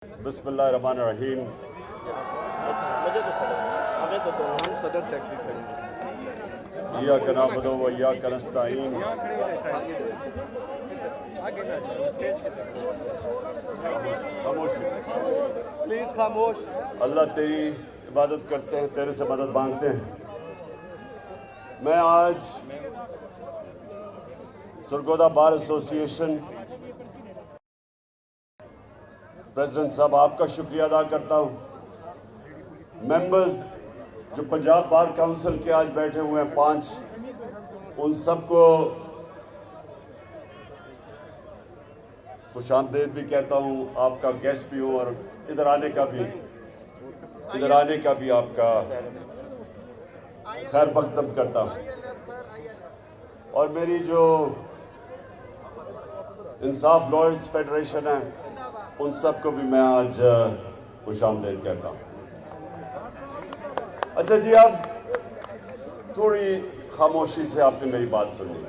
بسم اللہ الرحمن الرحیم۔ مجھے تو ہمیں تو ہم صدر سیکرٹری کھڑے ہیں۔ ایاک نعبد و ایاک نستعین۔ خاموشی پلیز خاموش۔ اللہ تیری عبادت کرتے ہیں، تیرے سے مدد مانگتے ہیں۔ میں آج سرگودا بار ایسوسی ایشن پریزیڈنٹ صاحب آپ کا شکریہ ادا کرتا ہوں۔ ممبرز جو پنجاب بار کونسل کے آج بیٹھے ہوئے ہیں 5، ان سب کو خوش آمدید بھی کہتا ہوں، آپ کا گیسٹ بھی ہوں، اور ادھر آنے کا بھی آپ کا خیر مقدم کرتا ہوں۔ اور میری جو انصاف لائرز فیڈریشن ہے، ان سب کو بھی میں آج خوش آمدید کہتا ہوں۔ اچھا جی، اب تھوڑی خاموشی سے آپ نے میری بات سنی،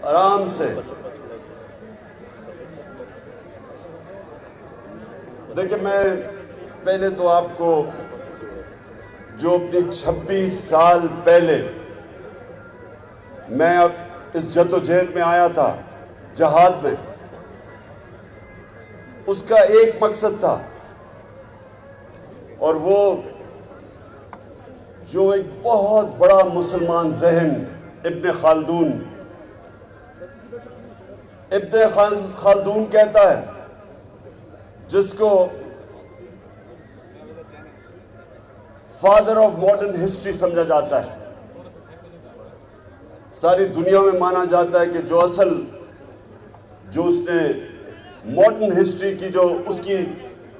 آرام سے۔ دیکھیں، میں پہلے تو آپ کو جو اپنی 26 سال پہلے میں اب اس جدوجہد میں آیا تھا، جہاد میں، اس کا ایک مقصد تھا، اور وہ جو ایک بہت بڑا مسلمان ذہن ابن خلدون کہتا ہے، جس کو فادر آف ماڈرن ہسٹری سمجھا جاتا ہے۔ ساری دنیا میں مانا جاتا ہے کہ جو اس نے ماڈرن ہسٹری کی، جو اس کی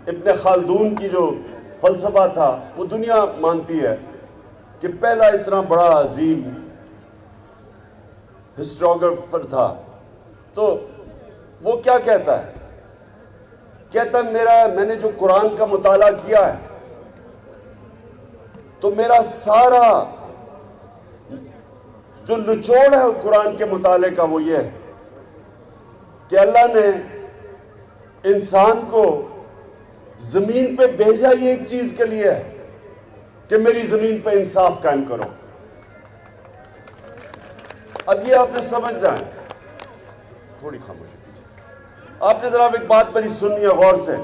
ابن خلدون کی جو فلسفہ تھا، وہ دنیا مانتی ہے کہ پہلا اتنا بڑا عظیم ہسٹوریوگرافر تھا۔ تو وہ کیا کہتا ہے؟ کہتا ہے میں نے جو قرآن کا مطالعہ کیا ہے، تو میرا سارا جو نچوڑ ہے قرآن کے مطالعے کا، وہ یہ ہے کہ اللہ نے انسان کو زمین پہ بھیجا ہی ایک چیز کے لیے ہے کہ میری زمین پہ انصاف قائم کرو۔ اب یہ آپ نے سمجھ جائیں، تھوڑی خاموشی کیجیے، آپ نے ذرا ایک بات میری سننی ہے غور سے۔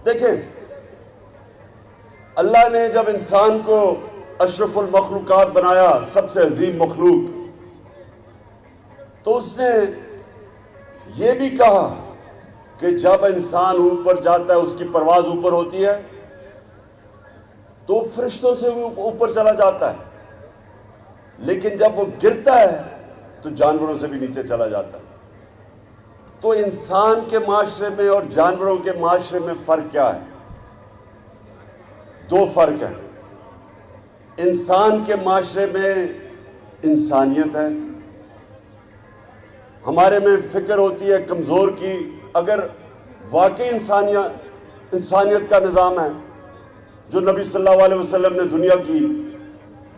دیکھیں، اللہ نے جب انسان کو اشرف المخلوقات بنایا، سب سے عظیم مخلوق، تو اس نے یہ بھی کہا کہ جب انسان اوپر جاتا ہے، اس کی پرواز اوپر ہوتی ہے، تو فرشتوں سے بھی اوپر چلا جاتا ہے، لیکن جب وہ گرتا ہے تو جانوروں سے بھی نیچے چلا جاتا ہے۔ تو انسان کے معاشرے میں اور جانوروں کے معاشرے میں فرق کیا ہے؟ 2 فرق ہیں۔ انسان کے معاشرے میں انسانیت ہے، ہمارے میں فکر ہوتی ہے کمزور کی۔ اگر واقعی انسانیت کا نظام ہے، جو نبی صلی اللہ علیہ وسلم نے دنیا کی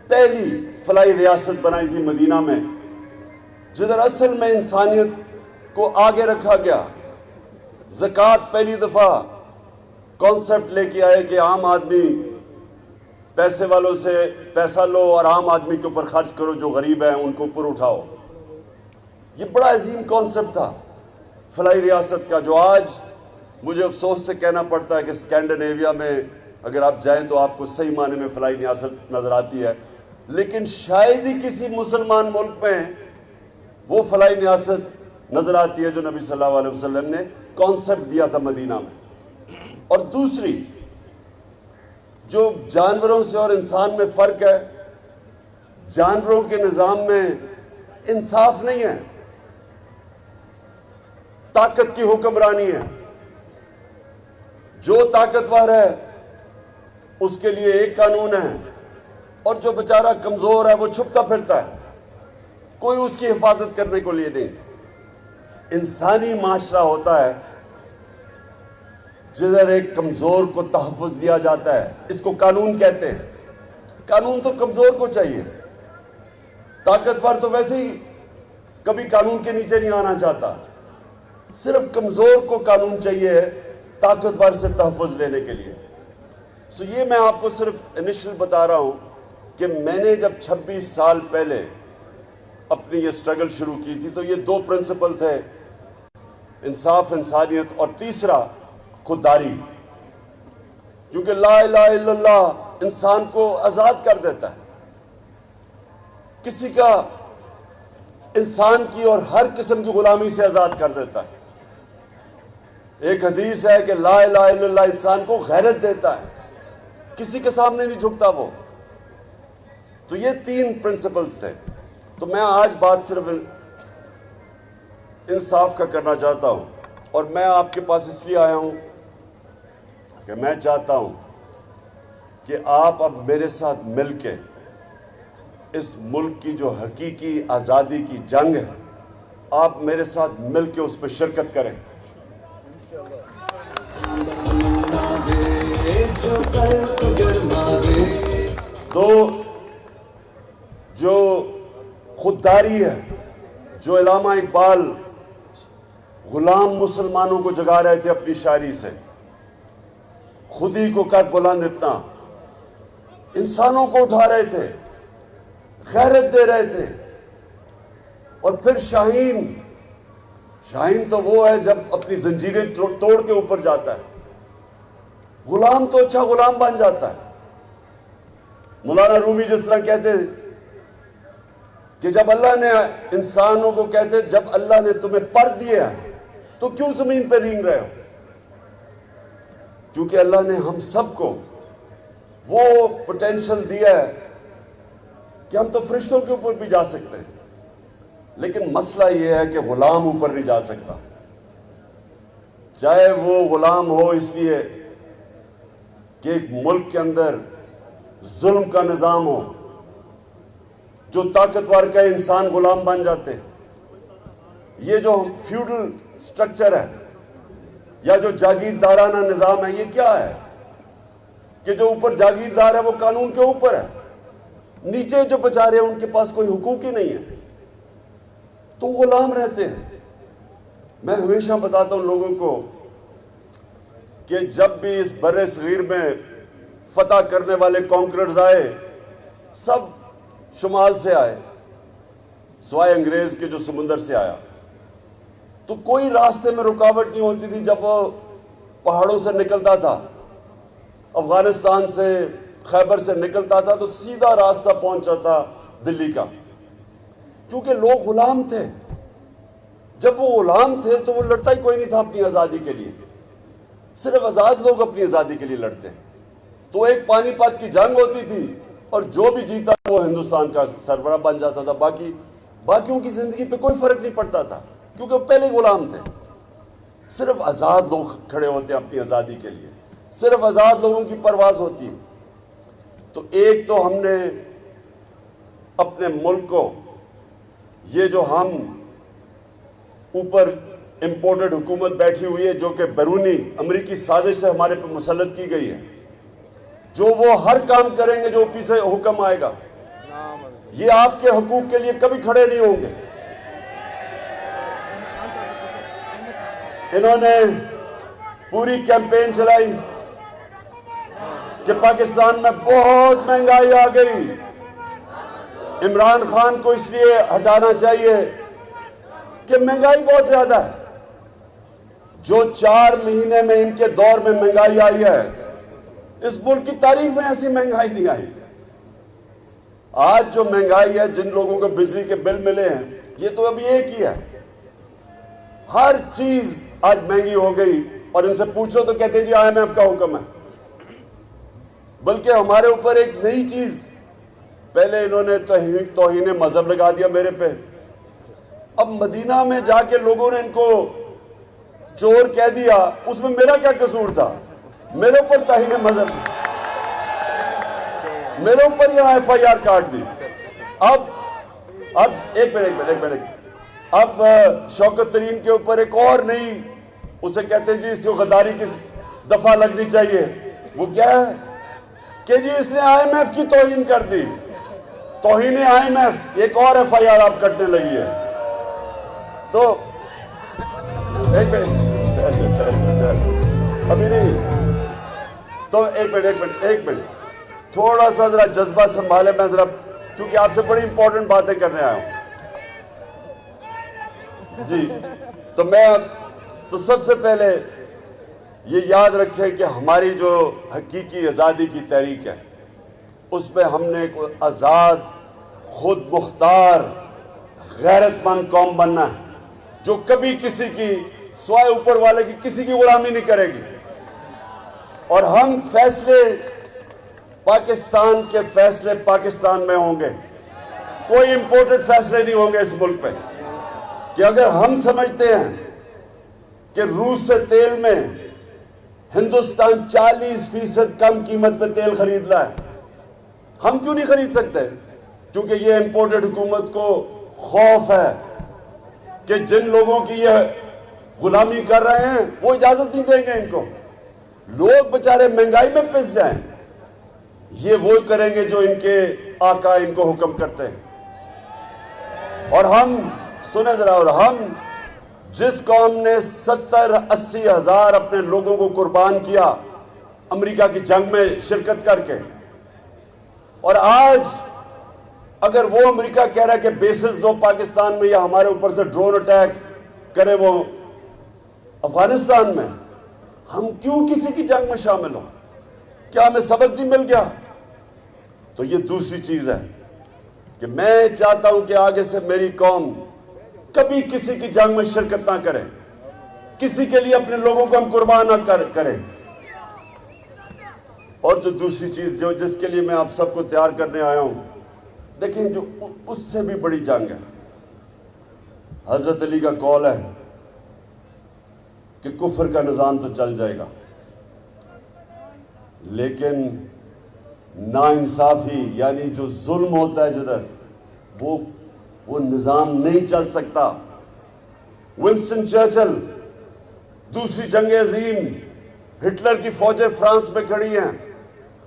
پہلی فلاحی ریاست بنائی تھی مدینہ میں، جدھر اصل میں انسانیت کو آگے رکھا گیا، زکوٰۃ پہلی دفعہ کانسیپٹ لے کے آئے کہ عام آدمی پیسے والوں سے پیسہ لو اور عام آدمی کے اوپر خرچ کرو، جو غریب ہیں ان کو اوپر اٹھاؤ۔ یہ بڑا عظیم کانسیپٹ تھا فلاحی ریاست کا، جو آج مجھے افسوس سے کہنا پڑتا ہے کہ اسکینڈینیویا میں اگر آپ جائیں تو آپ کو صحیح معنی میں فلاحی ریاست نظر آتی ہے، لیکن شاید ہی کسی مسلمان ملک میں وہ فلاحی ریاست نظر آتی ہے جو نبی صلی اللہ علیہ وسلم نے کانسیپٹ دیا تھا مدینہ میں۔ اور دوسری، جو جانوروں سے اور انسان میں فرق ہے، جانوروں کے نظام میں انصاف نہیں ہے، طاقت کی حکمرانی ہے۔ جو طاقتور ہے اس کے لیے ایک قانون ہے، اور جو بیچارہ کمزور ہے وہ چھپتا پھرتا ہے، کوئی اس کی حفاظت کرنے کو لیے نہیں۔ انسانی معاشرہ ہوتا ہے جدھر ایک کمزور کو تحفظ دیا جاتا ہے، اس کو قانون کہتے ہیں۔ قانون تو کمزور کو چاہیے، طاقتور تو ویسے ہی کبھی قانون کے نیچے نہیں آنا چاہتا۔ صرف کمزور کو قانون چاہیے ہے طاقتور سے تحفظ لینے کے لیے. سو یہ میں آپ کو صرف انیشل بتا رہا ہوں کہ میں نے جب 26 سال پہلے اپنی یہ سٹرگل شروع کی تھی تو یہ 2 پرنسپل تھے, انصاف, انسانیت, اور تیسرا خودداری. کیونکہ لا الہ الا اللہ انسان کو آزاد کر دیتا ہے, کسی کا انسان کی اور ہر قسم کی غلامی سے آزاد کر دیتا ہے. ایک حدیث ہے کہ لا الہ الا اللہ انسان کو غیرت دیتا ہے, کسی کے سامنے نہیں جھکتا وہ. تو یہ 3 پرنسپلز تھے. تو میں آج بات صرف انصاف کا کرنا چاہتا ہوں, اور میں آپ کے پاس اس لیے آیا ہوں کہ میں چاہتا ہوں کہ آپ اب میرے ساتھ مل کے اس ملک کی جو حقیقی آزادی کی جنگ ہے, آپ میرے ساتھ مل کے اس پہ شرکت کریں. تو جو خودداری ہے, جو علامہ اقبال غلام مسلمانوں کو جگا رہے تھے اپنی شاعری سے, خود ہی کو کر بلند اتنا, انسانوں کو اٹھا رہے تھے, غیرت دے رہے تھے. اور پھر شاہین تو وہ ہے جب اپنی زنجیریں توڑ کے اوپر جاتا ہے, غلام تو اچھا غلام بن جاتا ہے. مولانا رومی جس طرح کہتے کہ جب اللہ نے انسانوں کو کہتے جب اللہ نے تمہیں پر دیا ہے تو کیوں زمین پہ رینگ رہے ہو, کیونکہ اللہ نے ہم سب کو وہ پوٹینشل دیا ہے کہ ہم تو فرشتوں کے اوپر بھی جا سکتے ہیں, لیکن مسئلہ یہ ہے کہ غلام اوپر نہیں جا سکتا. چاہے وہ غلام ہو اس لیے کہ ایک ملک کے اندر ظلم کا نظام ہو, جو طاقتور کا انسان غلام بن جاتے. یہ جو فیوڈل سٹرکچر ہے یا جو جاگیردارانہ نظام ہے, یہ کیا ہے کہ جو اوپر جاگیردار ہے وہ قانون کے اوپر ہے, نیچے جو بیچارے ہیں ان کے پاس کوئی حقوق ہی نہیں ہے, تو غلام رہتے ہیں. میں ہمیشہ بتاتا ہوں لوگوں کو کہ جب بھی اس بر صغیر میں فتح کرنے والے کانکررز آئے, سب شمال سے آئے سوائے انگریز کے جو سمندر سے آیا, تو کوئی راستے میں رکاوٹ نہیں ہوتی تھی. جب وہ پہاڑوں سے نکلتا تھا, افغانستان سے, خیبر سے نکلتا تھا, تو سیدھا راستہ پہنچا تھا دلی کا, کیونکہ لوگ غلام تھے. جب وہ غلام تھے تو وہ لڑتا ہی کوئی نہیں تھا اپنی آزادی کے لیے, صرف آزاد لوگ اپنی آزادی کے لیے لڑتے. تو ایک پانی پت کی جنگ ہوتی تھی اور جو بھی جیتا وہ ہندوستان کا سربراہ بن جاتا تھا. باقیوں کی زندگی پہ کوئی فرق نہیں پڑتا تھا, کیونکہ وہ پہلے غلام تھے. صرف آزاد لوگ کھڑے ہوتے ہیں اپنی آزادی کے لیے, صرف آزاد لوگوں کی پرواز ہوتی ہے. تو ایک تو ہم نے اپنے ملک کو یہ جو ہم اوپر امپورٹڈ حکومت بیٹھی ہوئی ہے جو کہ بیرونی امریکی سازش سے ہمارے پہ مسلط کی گئی ہے, جو وہ ہر کام کریں گے جو اوپی سے حکم آئے گا, یہ آپ کے حقوق کے لیے کبھی کھڑے نہیں ہوں گے. انہوں نے پوری کیمپین چلائی کہ پاکستان میں بہت مہنگائی آ گئی, عمران خان کو اس لیے ہٹانا چاہیے کہ مہنگائی بہت زیادہ ہے. جو 4 مہینے میں ان کے دور میں مہنگائی آئی ہے, اس ملک کی تاریخ میں ایسی مہنگائی نہیں آئی. آج جو مہنگائی ہے, جن لوگوں کو بجلی کے بل ملے ہیں, یہ تو ابھی ایک ہی ہے. ہر چیز آج مہنگی ہو گئی, اور ان سے پوچھو تو کہتے ہیں جی IMF کا حکم ہے. بلکہ ہمارے اوپر ایک نئی چیز, پہلے انہوں نے توہین مذہب لگا دیا میرے پہ, اب مدینہ میں جا کے لوگوں نے ان کو چور کہہ دیا, اس میں میرا کیا قصور تھا؟ میرے اوپر توہین مذہب, میرے اوپر یہاں FIR کاٹ دی. اب ایک منٹ اب شوکت ترین کے اوپر ایک اور نئی, اسے کہتے ہیں جی اس کو غداری کی دفعہ لگنی چاہیے. وہ کیا ہے کہ جی اس نے IMF کی توہین کر دی, توہین IMF, ایک اور FIR آپ کٹنے لگی ہے. تو ایک منٹ ابھی نہیں تو ایک منٹ تھوڑا سا ذرا جذبہ سنبھالے. میں ذرا چونکہ آپ سے بڑی امپورٹنٹ باتیں کرنے آیا ہوں جی. تو سب سے پہلے یہ یاد رکھیں کہ ہماری جو حقیقی آزادی کی تحریک ہے اس میں ہم نے ایک آزاد خود مختار غیرت مند قوم بننا ہے جو کبھی کسی کی سوائے اوپر والے کی کسی کی غلامی نہیں کرے گی. اور ہم فیصلے پاکستان کے فیصلے پاکستان میں ہوں گے. کوئی امپورٹڈ فیصلے نہیں ہوں گے اس ملک پہ. کہ اگر ہم سمجھتے ہیں کہ روس سے تیل میں ہندوستان 40% کم قیمت پہ تیل خرید رہا ہے, ہم کیوں نہیں خرید سکتے؟ کیونکہ یہ امپورٹڈ حکومت کو خوف ہے کہ جن لوگوں کی یہ غلامی کر رہے ہیں وہ اجازت نہیں دیں گے ان کو. لوگ بچارے مہنگائی میں پس جائیں, یہ وہ کریں گے جو ان کے آقا ان کو حکم کرتے ہیں. اور ہم سنیں ذرا, اور ہم جس قوم نے 70-80 ہزار اپنے لوگوں کو قربان کیا امریکہ کی جنگ میں شرکت کر کے, اور آج اگر وہ امریکہ کہہ رہا ہے کہ بیسز دو پاکستان میں یا ہمارے اوپر سے ڈرون اٹیک کرے وہ افغانستان میں, ہم کیوں کسی کی جنگ میں شامل ہوں؟ کیا ہمیں سبق نہیں مل گیا؟ تو یہ دوسری چیز ہے کہ میں چاہتا ہوں کہ آگے سے میری قوم کبھی کسی کی جنگ میں شرکت نہ کرے, کسی کے لیے اپنے لوگوں کو ہم قربان نہ کریں. اور جو دوسری چیز جس کے لیے میں آپ سب کو تیار کرنے آیا ہوں, دیکھیں جو اس سے بھی بڑی جنگ ہے. حضرت علی کا قول ہے کہ کفر کا نظام تو چل جائے گا لیکن ناانصافی یعنی جو ظلم ہوتا ہے جدھر وہ نظام نہیں چل سکتا. ونسٹن چرچل, دوسری جنگ عظیم, ہٹلر کی فوجیں فرانس میں کھڑی ہیں,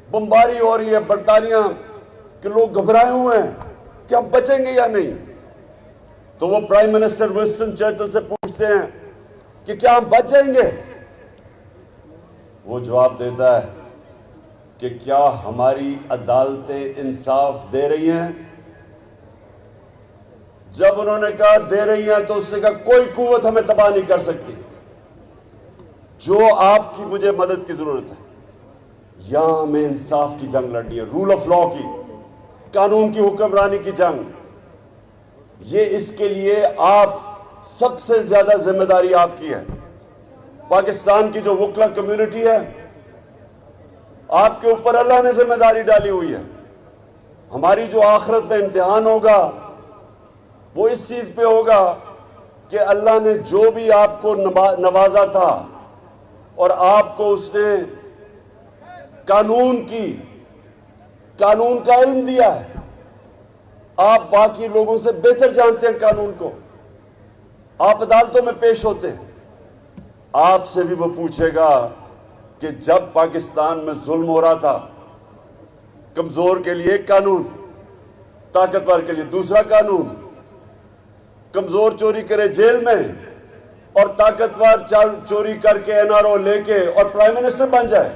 بمباری ہو رہی ہے برطانیہ کہ لوگ گھبرائے ہوئے ہیں کہ ہم بچیں گے یا نہیں. تو وہ پرائم منسٹر ونسٹن چرچل سے پوچھتے ہیں کہ کیا ہم بچ جائیں گے؟ وہ جواب دیتا ہے کہ کیا ہماری عدالتیں انصاف دے رہی ہیں؟ جب انہوں نے کہا دے رہی ہیں تو اس نے کہا کوئی قوت ہمیں تباہ نہیں کر سکتی. جو آپ کی مجھے مدد کی ضرورت ہے, یہاں ہمیں انصاف کی جنگ لڑنی ہے, رول آف لا کی, قانون کی حکمرانی کی جنگ. یہ اس کے لیے آپ سب سے زیادہ ذمہ داری آپ کی ہے. پاکستان کی جو وکلا کمیونٹی ہے, آپ کے اوپر اللہ نے ذمہ داری ڈالی ہوئی ہے. ہماری جو آخرت میں امتحان ہوگا وہ اس چیز پہ ہوگا کہ اللہ نے جو بھی آپ کو نوازا تھا اور آپ کو اس نے قانون کا علم دیا ہے, آپ باقی لوگوں سے بہتر جانتے ہیں قانون کو, آپ عدالتوں میں پیش ہوتے ہیں. آپ سے بھی وہ پوچھے گا کہ جب پاکستان میں ظلم ہو رہا تھا, کمزور کے لیے ایک قانون, طاقتور کے لیے دوسرا قانون, کمزور چوری کرے جیل میں اور طاقتور چوری کر کے NRO لے کے اور پرائم منسٹر بن جائے.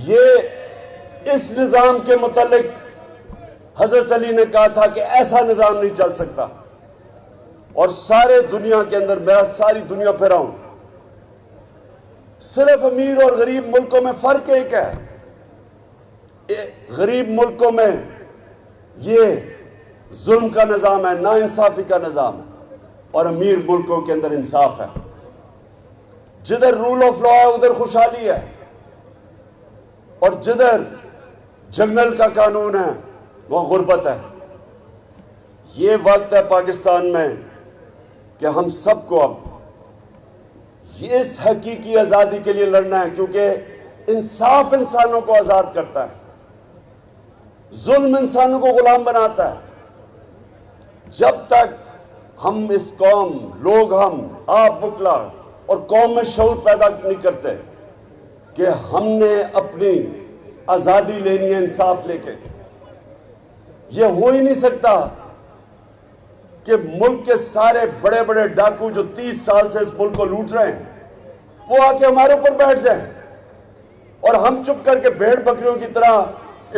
یہ اس نظام کے متعلق حضرت علی نے کہا تھا کہ ایسا نظام نہیں چل سکتا. اور سارے دنیا کے اندر, میں ساری دنیا پھرا ہوں, صرف امیر اور غریب ملکوں میں فرق ایک ہے. غریب ملکوں میں یہ ظلم کا نظام ہے, ناانصافی کا نظام ہے, اور امیر ملکوں کے اندر انصاف ہے. جدھر رول آف لا ہے ادھر خوشحالی ہے, اور جدھر جنگل کا قانون ہے وہ غربت ہے. یہ وقت ہے پاکستان میں کہ ہم سب کو اب اس حقیقی آزادی کے لیے لڑنا ہے, کیونکہ انصاف انسانوں کو آزاد کرتا ہے, ظلم انسانوں کو غلام بناتا ہے. جب تک ہم اس قوم, ہم آپ وکلا اور قوم میں شعور پیدا نہیں کرتے کہ ہم نے اپنی آزادی لینی ہے انصاف لے کے, یہ ہو ہی نہیں سکتا. کہ ملک کے سارے بڑے بڑے ڈاکو جو 30 سال سے اس ملک کو لوٹ رہے ہیں وہ آ کے ہمارے اوپر بیٹھ جائیں اور ہم چپ کر کے بھیڑ بکریوں کی طرح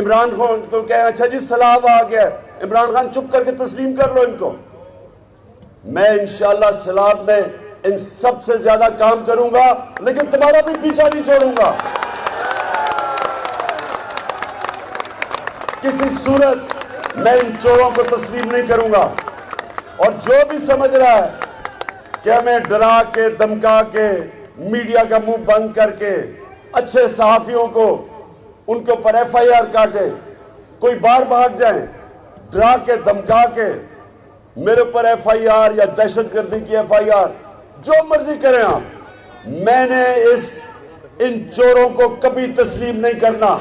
عمران خان کو کہیں اچھا جی سیلاب آ گیا عمران خان چپ کر کے تسلیم کر لو ان کو. میں انشاءاللہ سیلاب میں ان سب سے زیادہ کام کروں گا لیکن تمہارا بھی پیچھا نہیں چھوڑوں گا. کسی صورت میں ان چوروں کو تسلیم نہیں کروں گا. اور جو بھی سمجھ رہا ہے کہ ہمیں ڈرا کے دھمکا کے میڈیا کا منہ بند کر کے اچھے صحافیوں کو ان کے اوپر ایف آئی آر کاٹے کوئی باہر بھاگ جائیں ڈرا کے دھمکا کے میرے اوپر ایف آئی آر یا دہشت گردی کی ایف آئی آر جو مرضی کریں آپ میں نے ان چوروں کو کبھی تسلیم نہیں کرنا.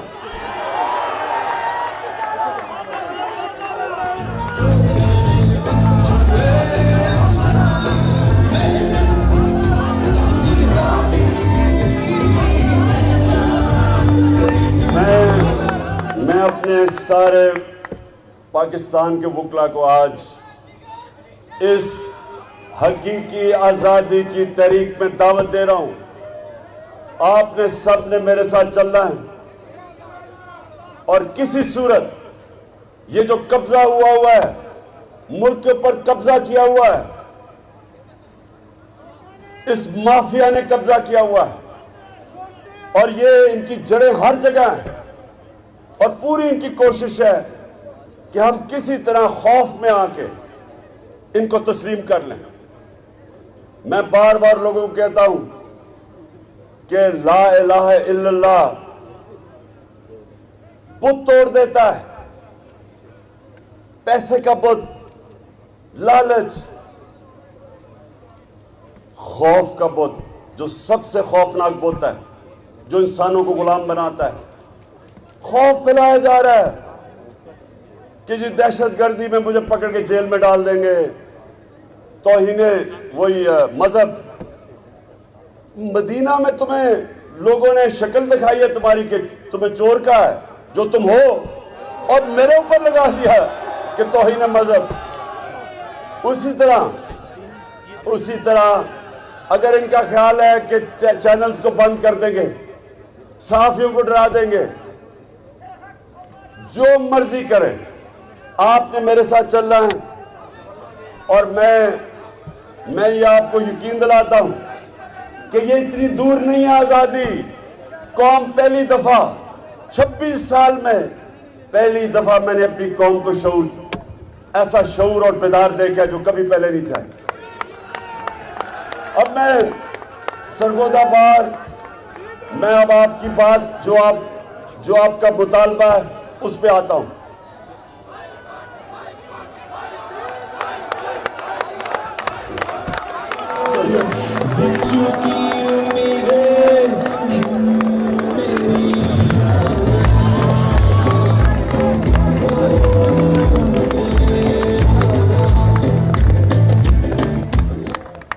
میں اپنے سارے پاکستان کے وکلا کو آج اس حقیقی آزادی کی تحریک میں دعوت دے رہا ہوں. آپ نے سب نے میرے ساتھ چلنا ہے اور کسی صورت یہ جو قبضہ ہوا ہے ملک کے اوپر قبضہ کیا ہوا ہے اس مافیا نے قبضہ کیا ہوا ہے اور یہ ان کی جڑیں ہر جگہ ہیں اور پوری ان کی کوشش ہے کہ ہم کسی طرح خوف میں آ کے ان کو تسلیم کر لیں. میں بار بار لوگوں کو کہتا ہوں کہ لا الہ الا اللہ بت توڑ دیتا ہے. پیسے کا بت, لالچ, خوف کا بت جو سب سے خوفناک بت ہے جو انسانوں کو غلام بناتا ہے. خوف پھیلایا جا رہا ہے کہ جی دہشت گردی میں مجھے پکڑ کے جیل میں ڈال دیں گے, توہین وہی مذہب. مدینہ میں تمہیں لوگوں نے شکل دکھائی ہے تمہاری کہ تمہیں چور کا ہے جو تم ہو اور میرے اوپر لگا دیا کہ توہین مذہب. اسی طرح اگر ان کا خیال ہے کہ چینلز کو بند کر دیں گے, صحافیوں کو ڈرا دیں گے, جو مرضی کریں, آپ نے میرے ساتھ چلنا ہے. اور میں یہ آپ کو یقین دلاتا ہوں کہ یہ اتنی دور نہیں ہے آزادی. قوم پہلی دفعہ 26 سال میں پہلی دفعہ میں نے اپنی قوم کو ایسا شعور اور بیدار دیکھا جو کبھی پہلے نہیں تھا. اب میں سرگودا بار میں اب آپ کی بات جو آپ کا مطالبہ ہے اس پہ آتا ہوں.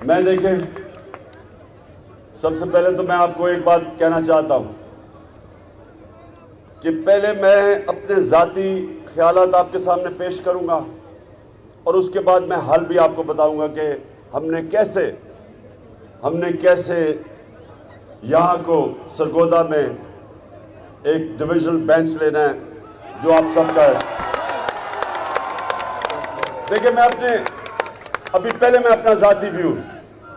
میں دیکھیں سب سے پہلے تو میں آپ کو ایک بات کہنا چاہتا ہوں کہ پہلے میں اپنے ذاتی خیالات آپ کے سامنے پیش کروں گا اور اس کے بعد میں حل بھی آپ کو بتاؤں گا کہ ہم نے کیسے یہاں کو سرگودا میں ایک ڈویژنل بینچ لینا ہے جو آپ سب کا ہے. دیکھیں میں اپنا ذاتی ویو,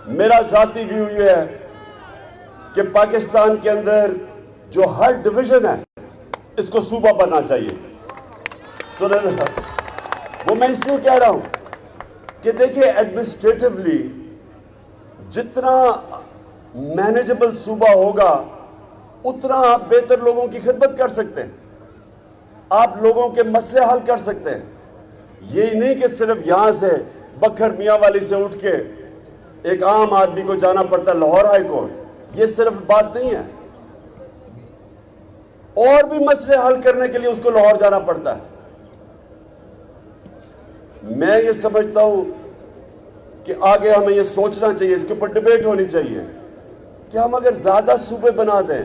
میرا ذاتی ویو یہ ہے کہ پاکستان کے اندر جو ہر ڈویژن ہے اس کو صوبہ بننا چاہیے. وہ میں اس لیے کہہ رہا ہوں کہ دیکھیں ایڈمنسٹریٹولی جتنا مینیجبل صوبہ ہوگا اتنا آپ بہتر لوگوں کی خدمت کر سکتے ہیں, آپ لوگوں کے مسئلے حل کر سکتے ہیں. یہ نہیں کہ صرف یہاں سے بکھر میاں والی سے اٹھ کے ایک عام آدمی کو جانا پڑتا ہے لاہور ہائی کورٹ, یہ صرف بات نہیں ہے. اور بھی مسئلے حل کرنے کے لیے اس کو لاہور جانا پڑتا ہے. میں یہ سمجھتا ہوں کہ آگے ہمیں یہ سوچنا چاہیے, اس کے اوپر ڈیبیٹ ہونی چاہیے کہ ہم اگر زیادہ صوبے بنا دیں,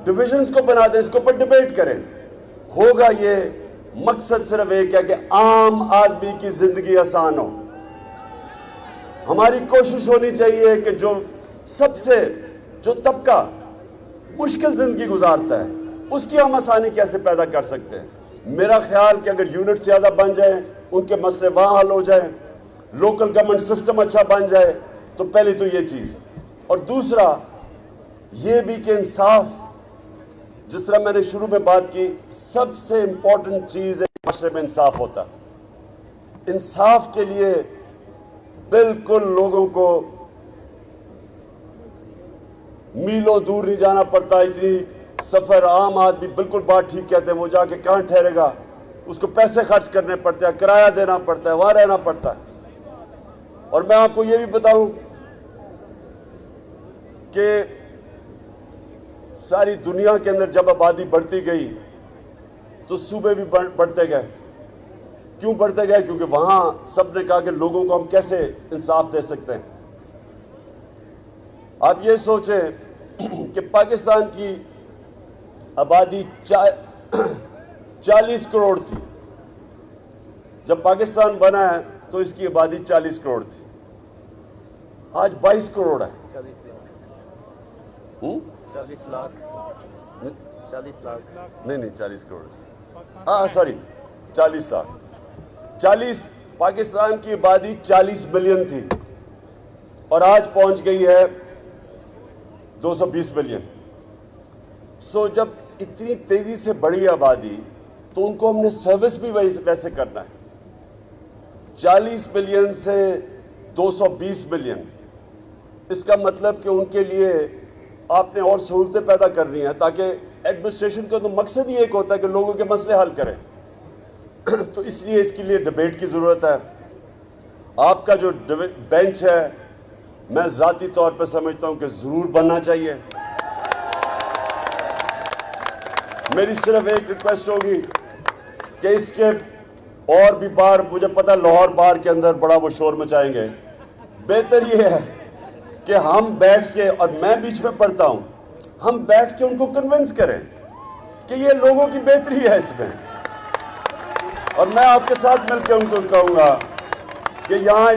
ڈویژنز کو بنا دیں, اس کے اوپر ڈیبیٹ کریں, ہوگا یہ مقصد صرف ایک ہے کہ عام آدمی کی زندگی آسان ہو. ہماری کوشش ہونی چاہیے کہ جو طبقہ مشکل زندگی گزارتا ہے اس کی ہم آسانی کیسے پیدا کر سکتے ہیں. میرا خیال کہ اگر یونٹ زیادہ بن جائیں, ان کے مسئلے وہاں حل ہو جائیں, لوکل گورنمنٹ سسٹم اچھا بن جائے, تو پہلی تو یہ چیز. اور دوسرا یہ بھی کہ انصاف, جس طرح میں نے شروع میں بات کی, سب سے امپورٹنٹ چیز ہے معاشرے میں انصاف ہوتا. انصاف کے لیے بالکل لوگوں کو میلوں دور نہیں جانا پڑتا. اتنی سفر عام آدمی بالکل بات ٹھیک کہتے ہیں, وہ جا کے کہاں ٹھہرے گا, اس کو پیسے خرچ کرنے پڑتے ہیں, کرایہ دینا پڑتا ہے, وہاں رہنا پڑتا ہے. اور میں آپ کو یہ بھی بتاؤں کہ ساری دنیا کے اندر جب آبادی بڑھتی گئی تو صوبے بھی بڑھتے گئے. کیوں بڑھتے گئے؟ کیونکہ وہاں سب نے کہا کہ لوگوں کو ہم کیسے انصاف دے سکتے ہیں. آپ یہ سوچیں کہ پاکستان کی آبادی 40 کروڑ تھی. جب پاکستان بنا ہے تو اس کی آبادی 40 کروڑ تھی. آج 22 کروڑ ہے. 40 لاکھ نہیں 40 کروڑ, ہاں سوری 40 لاکھ. پاکستان کی آبادی 40 ملین تھی اور آج پہنچ گئی ہے 220 ملین. سو جب اتنی تیزی سے بڑھی آبادی تو ان کو ہم نے سروس بھی ویسے کرنا ہے. 40 ملین سے 220 ملین, اس کا مطلب کہ ان کے لیے آپ نے اور سہولتیں پیدا کرنی ہیں, تاکہ ایڈمنسٹریشن کا تو مقصد ہی ایک ہوتا ہے کہ لوگوں کے مسئلے حل کریں. تو اس لیے اس کے لیے ڈیبیٹ کی ضرورت ہے. آپ کا جو بینچ ہے, میں ذاتی طور پہ سمجھتا ہوں کہ ضرور بننا چاہیے. میری صرف ایک ریکویسٹ ہوگی کہ اس کے اور بھی بار, مجھے پتہ لاہور بار کے اندر بڑا وہ شور مچائیں گے. بہتر یہ ہے کہ ہم بیٹھ کے, اور میں بیچ میں پڑھتا ہوں, ہم بیٹھ کے ان کو کنونس کریں کہ یہ لوگوں کی بہتری ہے اس میں. اور میں آپ کے ساتھ مل کے ان کو کہوں گا کہ یہاں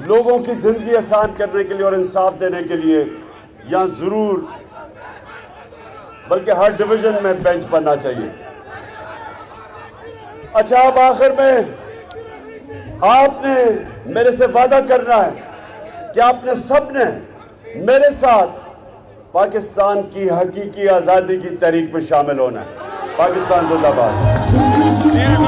لوگوں کی زندگی آسان کرنے کے لیے اور انصاف دینے کے لیے یہاں ضرور, بلکہ ہر ڈویژن میں بینچ بننا چاہیے. اچھا, اب آخر میں آپ نے میرے سے وعدہ کرنا ہے کہ آپ نے سب نے میرے ساتھ پاکستان کی حقیقی آزادی کی تحریک میں شامل ہونا ہے. پاکستان زندہ باد.